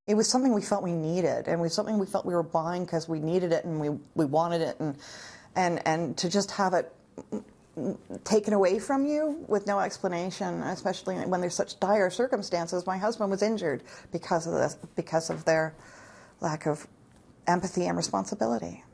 It was something we felt we needed, and it was something we felt we were buying because we needed it and we wanted it, and to just have it taken away from you with no explanation, especially when there's such dire circumstances. My husband was injured because of this, because of their lack of empathy and responsibility.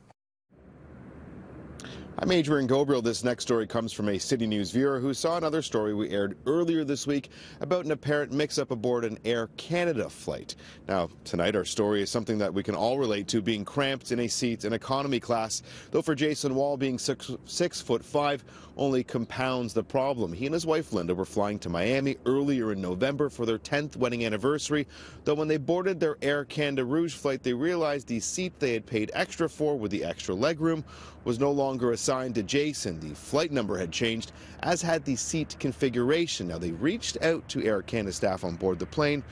I'm Adrian Ghobrial. This next story comes from a City News viewer who saw another story we aired earlier this week about an apparent mix-up aboard an Air Canada flight. Now, tonight our story is something that we can all relate to, being cramped in a seat in economy class, though for Jason Wall, being 6'5" only compounds the problem. He and his wife Linda were flying to Miami earlier in November for their 10th wedding anniversary, though when they boarded their Air Canada Rouge flight, they realized the seat they had paid extra for with the extra legroom was no longer assigned to Jason. The flight number had changed, as had the seat configuration. Now, they reached out to Air Canada staff on board the plane,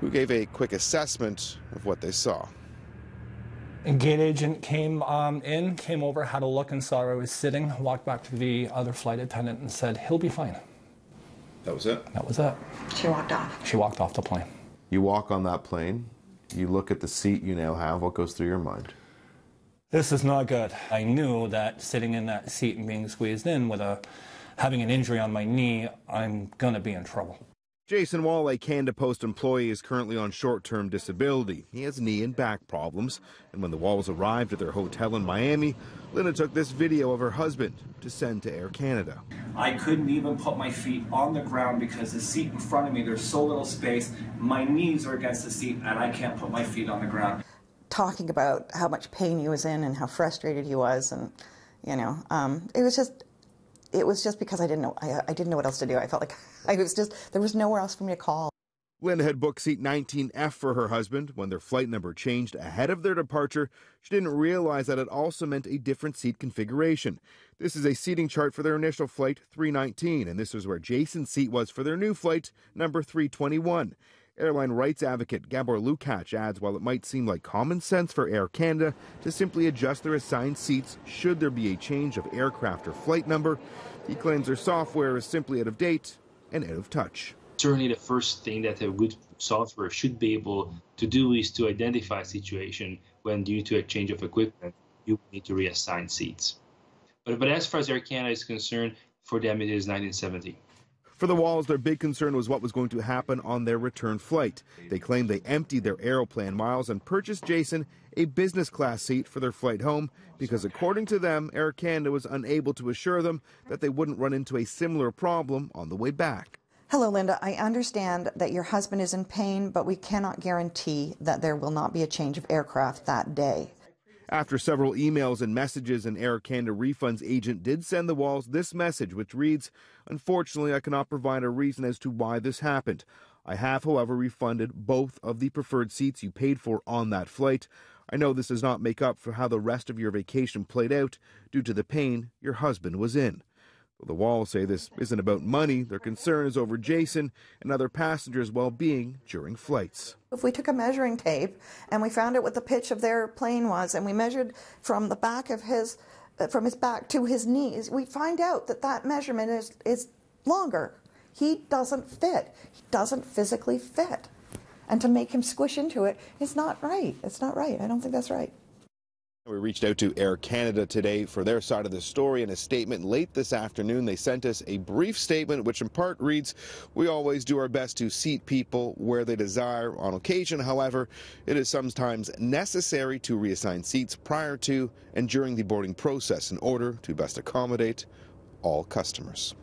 who gave a quick assessment of what they saw. A gate agent came over, had a look and saw where I was sitting, walked back to the other flight attendant and said, "He'll be fine." That was it? That was it. She walked off. She walked off the plane. You walk on that plane, you look at the seat you now have, what goes through your mind? This is not good. I knew that sitting in that seat and being squeezed in with having an injury on my knee, I'm going to be in trouble. Jason Wall, a Canada Post employee, is currently on short-term disability. He has knee and back problems, and when the Walls arrived at their hotel in Miami, Linda took this video of her husband to send to Air Canada. I couldn't even put my feet on the ground because the seat in front of me, there's so little space. My knees are against the seat and I can't put my feet on the ground. Talking about how much pain he was in and how frustrated he was, and it was just because I didn't know what else to do. I felt like there was nowhere else for me to call. Linda had booked seat 19F for her husband. When their flight number changed ahead of their departure, she didn't realize that it also meant a different seat configuration. This is a seating chart for their initial flight 319, and this is where Jason's seat was for their new flight number 321. Airline rights advocate Gabor Lukács adds while it might seem like common sense for Air Canada to simply adjust their assigned seats should there be a change of aircraft or flight number, he claims their software is simply out of date and out of touch. Certainly the first thing that a good software should be able to do is to identify a situation when due to a change of equipment, you need to reassign seats. But as far as Air Canada is concerned, for them it is 1970. For the Walls, their big concern was what was going to happen on their return flight. They claimed they emptied their Aeroplan miles and purchased Jason a business class seat for their flight home because, according to them, Air Canada was unable to assure them that they wouldn't run into a similar problem on the way back. Hello, Linda. I understand that your husband is in pain, but we cannot guarantee that there will not be a change of aircraft that day. After several emails and messages, an Air Canada refunds agent did send the Walls this message, which reads, "Unfortunately, I cannot provide a reason as to why this happened. I have, however, refunded both of the preferred seats you paid for on that flight. I know this does not make up for how the rest of your vacation played out due to the pain your husband was in." The Walls say this isn't about money. Their concern is over Jason and other passengers' well-being during flights. If we took a measuring tape and we found out what the pitch of their plane was, and we measured from the back of from his back to his knees, we find out that that measurement is longer. He doesn't fit. He doesn't physically fit. And to make him squish into it is not right. It's not right. I don't think that's right. We reached out to Air Canada today for their side of the story. In a statement late this afternoon, they sent us a brief statement which in part reads, "We always do our best to seat people where they desire. On occasion, however, it is sometimes necessary to reassign seats prior to and during the boarding process in order to best accommodate all customers."